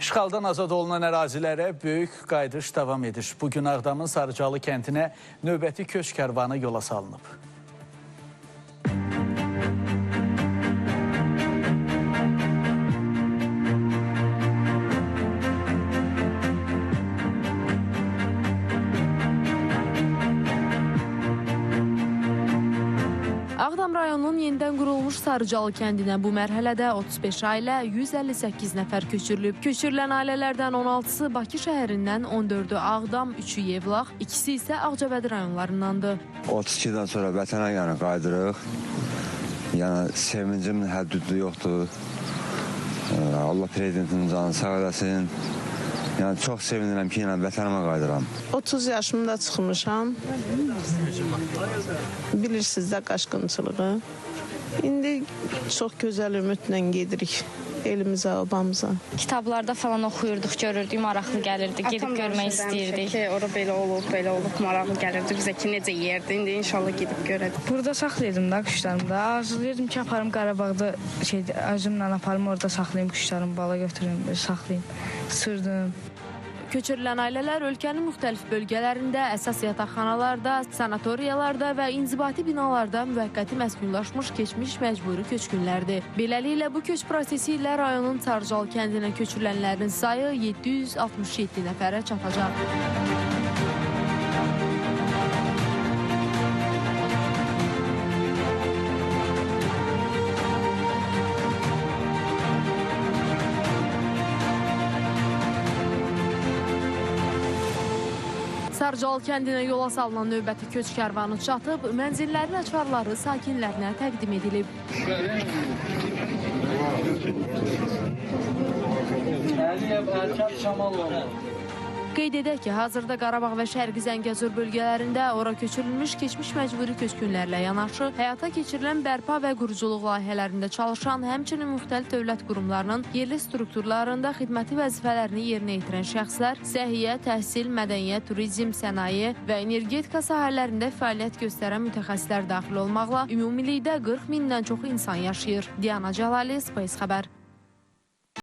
İşğaldan azad olunan ərazilərə böyük qayıdış davam edir. Bugün Ağdamın Sarıcalı kəndinə növbəti köç kərvanı yola salınıb. Ağdam rayonunun yenidən qurulmuş Sarıcalı kəndinə bu mərhələdə 35 ailə, 158 nəfər köçürülüb. Köçürülən ailələrdən 16-sı Bakı şəhərindən, 14-ü Ağdam, 3-ü Yevlax, ikisi isə Ağcabədi rayonlarındandır. 32-dən sonra vətənə qayıdırıq. Yəni sevincim həddi yoxdur. Allah prezidentin canını sağ eləsin. Yəni çox sevinirəm ki, vətənimə qayıdıram. 30 yaşımda çıxmışam. Bilirsiniz də qaçqınçılığı. İndi çox gözəl ümidlə gedirik elimizə, obamıza. Kitablarda falan oxuyurduq, görürdük, maraqlı gəlirdi, gedib görmək istəyirdik. Ora belə olub, maraqlı gəlirdi bizə ki, necə yerdi, indi inşallah gedib görədik. Burada saxlayırdım da quşlarımı da. Arzulayırdım ki, aparım Qarabağda, özümlə aparım, orada saxlayayım quşlarımı, bala götürüm, saxlayayım, sürdüm. Köçürülən ailələr ölkənin müxtəlif bölgələrində, əsas yataqxanalarda, sanatoriyalarda və inzibati binalarda müvəqqəti məskunlaşmış keçmiş məcburi köçkünlərdir. Beləliklə, bu köç prosesi ilə rayonun Sarıcalı kəndinə köçürülənlərin sayı 767 nəfərə çatacaq. Sarıcalı kəndinə yola salınan növbəti köç kərvanı çatıb, mənzillərin açarları sakinlərinə təqdim edilib. Qeyd edək ki, hazırda Qarabağ və Şərqi Zəngəzur bölgələrində ora köçürülmüş keçmiş məcburi köçkünlərlə yanaşı, həyata keçirilən bərpa və quruculuq layihələrində çalışan, həmçinin müxtəlif dövlət qurumlarının yerli strukturlarında xidməti vəzifələrini yerinə yetirən şəxslər, səhiyyə, təhsil, mədəniyyət, turizm, sənaye və energetika sahələrində fəaliyyət göstərən mütəxəssislər daxil olmaqla ümumilikdə 40 mindən çox insan yaşayır. Diana Cəlali, Space Xəbər.